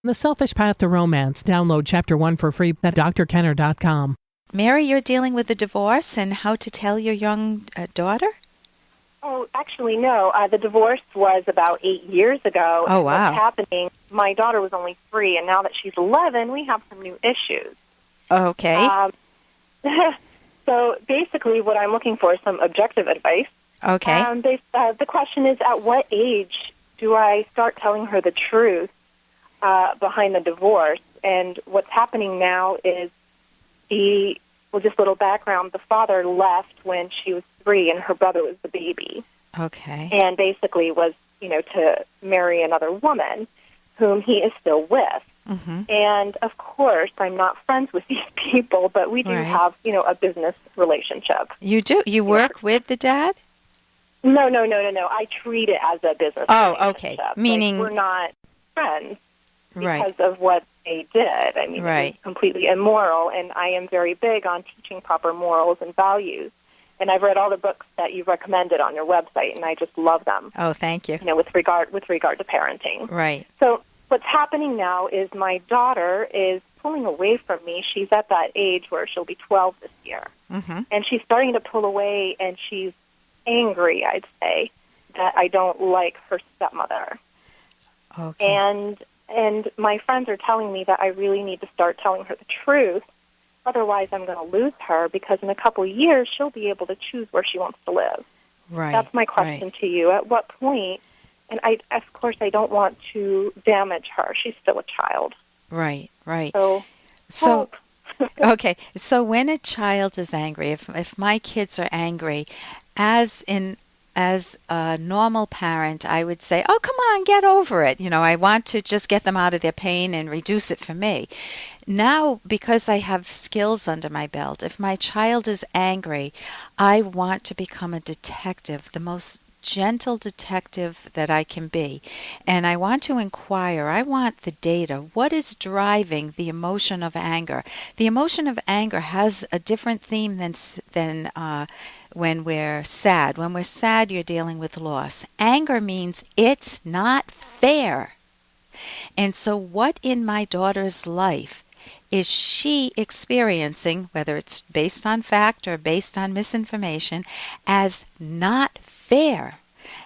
The Selfish Path to Romance. Download Chapter 1 for free at drkenner.com. Mary, you're dealing with a divorce and how to tell your young daughter? Oh, actually, no. The divorce was about 8 years ago. Oh, wow. What's happening, my daughter was only 3, and now that she's 11, we have some new issues. Okay. So basically what I'm looking for is some objective advice. Okay. The question is, at what age do I start telling her the truth behind the divorce? And what's happening now is just a little background, the father left when she was 3 and her brother was the baby. Okay. And basically was, to marry another woman whom he is still with. Mm-hmm. And, of course, I'm not friends with these people, but we do have, a business relationship. You do? You work with the dad? No. I treat it as a business relationship. Oh, okay. Meaning... we're not friends because Right. of what they did. I mean, Right. It was completely immoral, and I am very big on teaching proper morals and values. And I've read all the books that you've recommended on your website, and I just love them. Oh, thank you. With regard to parenting. Right. So what's happening now is my daughter is pulling away from me. She's at that age where she'll be 12 this year. Mm-hmm. And she's starting to pull away, and she's angry, I'd say, that I don't like her stepmother. Okay. And my friends are telling me that I really need to start telling her the truth. Otherwise, I'm going to lose her because in a couple of years, she'll be able to choose where she wants to live. Right. That's my question to you. At what point? And of course, I don't want to damage her. She's still a child. Right. So okay. So when a child is angry, if my kids are angry, as a normal parent, I would say, oh, come on, get over it. I want to just get them out of their pain and reduce it for me. Now, because I have skills under my belt, if my child is angry, I want to become a detective, the most gentle detective that I can be. And I want to inquire, I want the data. What is driving the emotion of anger? The emotion of anger has a different theme than when we're sad. When we're sad, you're dealing with loss. Anger means it's not fair. And so what in my daughter's life is she experiencing, whether it's based on fact or based on misinformation, as not fair?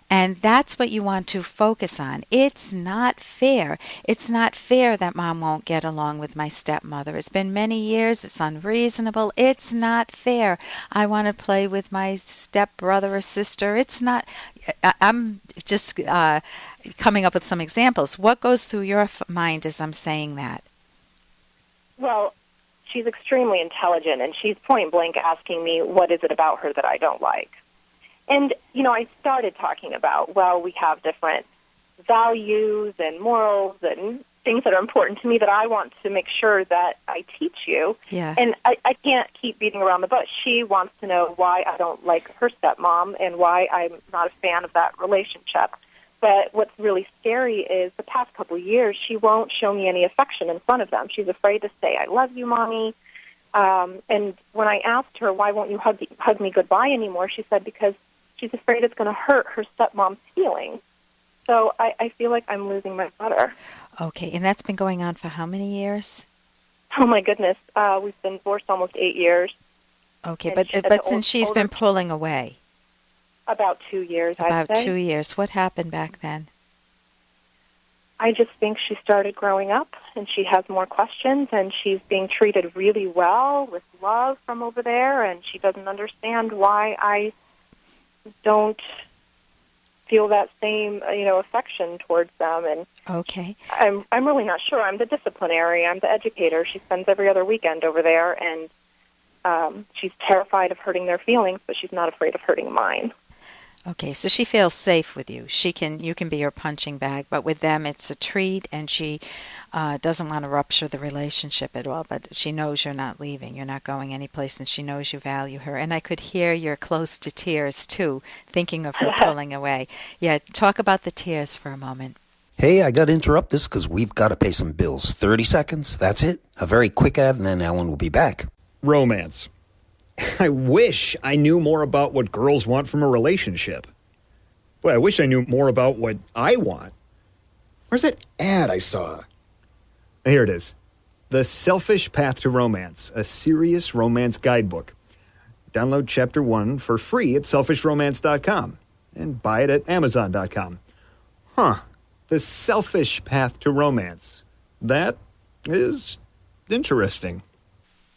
And that's what you want to focus on. It's not fair. It's not fair that Mom won't get along with my stepmother. It's been many years. It's unreasonable. It's not fair. I want to play with my stepbrother or sister. It's not. I'm just coming up with some examples. What goes through your mind as I'm saying that? Well, she's extremely intelligent, and she's point blank asking me, what is it about her that I don't like? And, I started talking about, we have different values and morals and things that are important to me that I want to make sure that I teach you. Yeah. And I can't keep beating around the bush. She wants to know why I don't like her stepmom and why I'm not a fan of that relationship. But what's really scary is the past couple of years, she won't show me any affection in front of them. She's afraid to say, I love you, Mommy. And when I asked her, why won't you hug me goodbye anymore, she said, because she's afraid it's going to hurt her stepmom's feelings. So I feel like I'm losing my daughter. Okay, and that's been going on for how many years? Oh, my goodness. We've been divorced almost 8 years. Okay, but since she's been pulling away? About 2 years, I'd say. About 2 years. What happened back then? I just think she started growing up, and she has more questions, and she's being treated really well with love from over there, and she doesn't understand why I don't feel that same, affection towards them. And okay, I'm really not sure. I'm the disciplinary. I'm the educator. She spends every other weekend over there, and she's terrified of hurting their feelings, but she's not afraid of hurting mine. Okay, so she feels safe with you. You can be her punching bag, but with them it's a treat, and she doesn't want to rupture the relationship at all, but she knows you're not leaving. You're not going anyplace, and she knows you value her. And I could hear you're close to tears, too, thinking of her pulling away. Yeah, talk about the tears for a moment. Hey, I got to interrupt this because we've got to pay some bills. 30 seconds, that's it. A very quick ad, and then Ellen will be back. Romance. I wish I knew more about what girls want from a relationship. Boy, I wish I knew more about what I want. Where's that ad I saw? Here it is. The Selfish Path to Romance, a serious romance guidebook. Download Chapter 1 for free at selfishromance.com and buy it at amazon.com. The Selfish Path to Romance. That is interesting.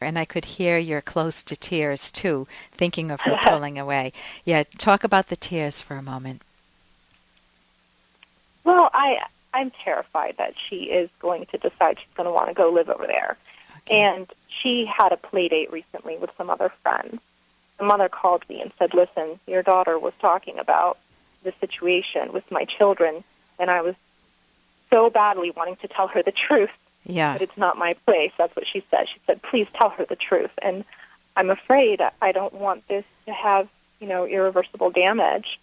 And I could hear you're close to tears, too, thinking of her pulling away. Yeah, talk about the tears for a moment. Well, I'm terrified that she is going to decide she's going to want to go live over there. Okay. And she had a play date recently with some other friends. The mother called me and said, listen, your daughter was talking about the situation with my children, and I was so badly wanting to tell her the truth. Yeah. But it's not my place. That's what she said. She said, please tell her the truth. And I'm afraid I don't want this to have, irreversible damage.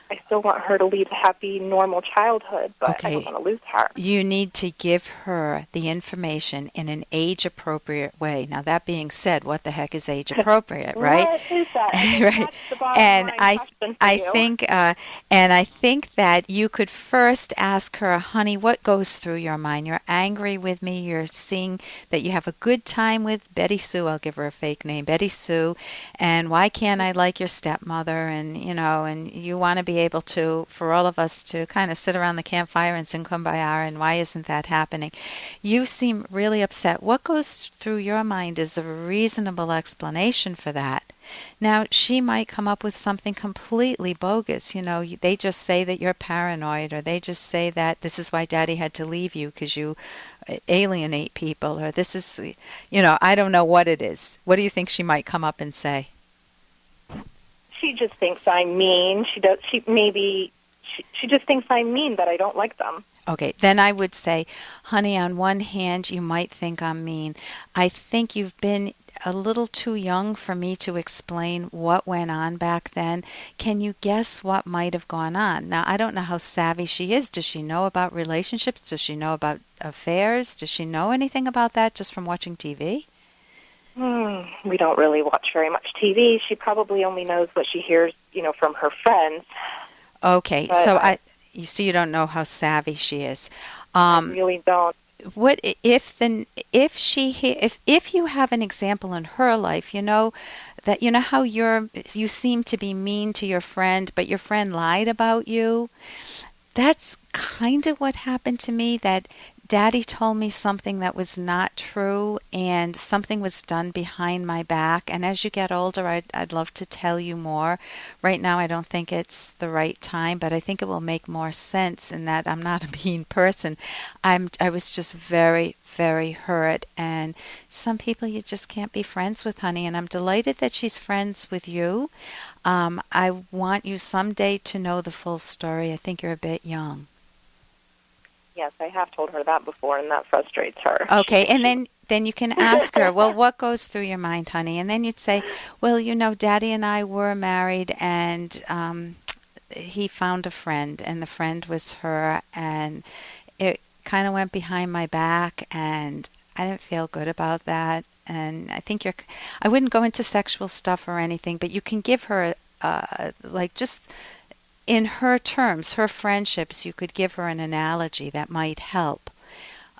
I still want her to lead a happy, normal childhood, but I don't want to lose her. You need to give her the information in an age-appropriate way. Now, that being said, what the heck is age-appropriate, right? What is that? Right. That's the bottom And line question for you. I think that you could first ask her, honey, what goes through your mind? You're angry with me. You're seeing that you have a good time with Betty Sue. I'll give her a fake name, Betty Sue. And why can't I like your stepmother? And and you want to be able to, for all of us to kind of sit around the campfire and sing Kumbaya, and why isn't that happening? You seem really upset. What goes through your mind is a reasonable explanation for that. Now, she might come up with something completely bogus. They just say that you're paranoid, or they just say that this is why Daddy had to leave you because you alienate people, or this is, I don't know what it is. What do you think she might come up and say? She just thinks I'm mean. She just thinks I'm mean, that I don't like them. Okay, then I would say, honey, on one hand, you might think I'm mean. I think you've been a little too young for me to explain what went on back then. Can you guess what might have gone on? Now, I don't know how savvy she is. Does she know about relationships? Does she know about affairs? Does she know anything about that just from watching TV? We don't really watch very much TV. She probably only knows what she hears, from her friends. Okay, but so you see, you don't know how savvy she is. I really don't. What if you have an example in her life, that how you seem to be mean to your friend, but your friend lied about you? That's kind of what happened to me, that Daddy told me something that was not true, and something was done behind my back. And as you get older, I'd love to tell you more. Right now, I don't think it's the right time, but I think it will make more sense in that I'm not a mean person. I was just very, very hurt. And some people you just can't be friends with, honey. And I'm delighted that she's friends with you. I want you someday to know the full story. I think you're a bit young. Yes, I have told her that before, and that frustrates her. Okay, and then you can ask her, well, what goes through your mind, honey? And then you'd say, well, Daddy and I were married, and he found a friend, and the friend was her, and it kind of went behind my back, and I didn't feel good about that. And I think I wouldn't go into sexual stuff or anything, but you can give her, just in her terms, her friendships, you could give her an analogy that might help.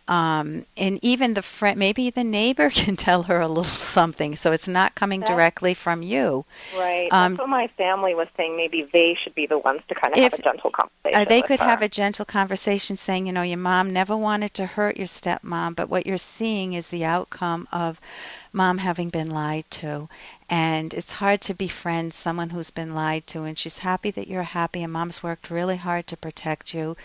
And even the friend, maybe the neighbor can tell her a little something, so it's not coming directly from you. Right. That's what my family was saying. Maybe they should be the ones to kind of have a gentle conversation. They could have a gentle conversation saying, your mom never wanted to hurt your stepmom, but what you're seeing is the outcome of Mom having been lied to. And it's hard to befriend someone who's been lied to, and she's happy that you're happy, and Mom's worked really hard to protect you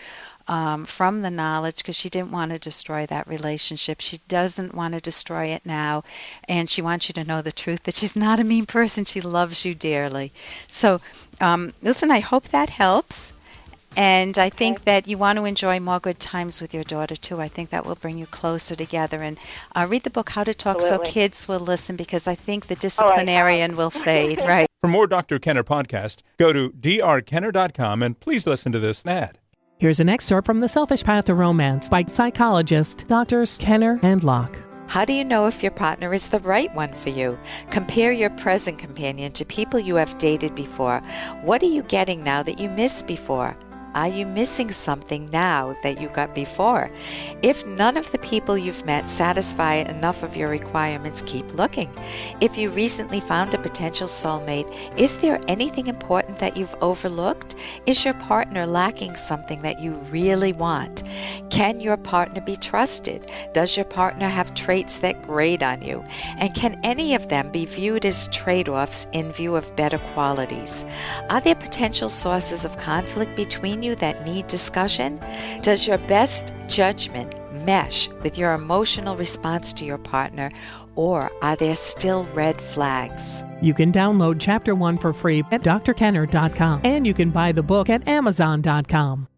from the knowledge, because she didn't want to destroy that relationship. She doesn't want to destroy it now, and she wants you to know the truth, that she's not a mean person. She loves you dearly. So, listen, I hope that helps. And I think that you want to enjoy more good times with your daughter, too. I think that will bring you closer together. And read the book, How to Talk So Kids Will Listen, because I think the disciplinarian will fade. Right. For more Dr. Kenner podcast, go to drkenner.com and please listen to this ad. Here's an excerpt from The Selfish Path to Romance by psychologists Drs. Kenner and Locke. How do you know if your partner is the right one for you? Compare your present companion to people you have dated before. What are you getting now that you missed before? Are you missing something now that you got before? If none of the people you've met satisfy enough of your requirements, keep looking. If you recently found a potential soulmate, is there anything important that you've overlooked? Is your partner lacking something that you really want? Can your partner be trusted? Does your partner have traits that grate on you? And can any of them be viewed as trade-offs in view of better qualities? Are there potential sources of conflict between you that need discussion? Does your best judgment mesh with your emotional response to your partner, or are there still red flags? You can download Chapter 1 for free at drkenner.com, and you can buy the book at amazon.com.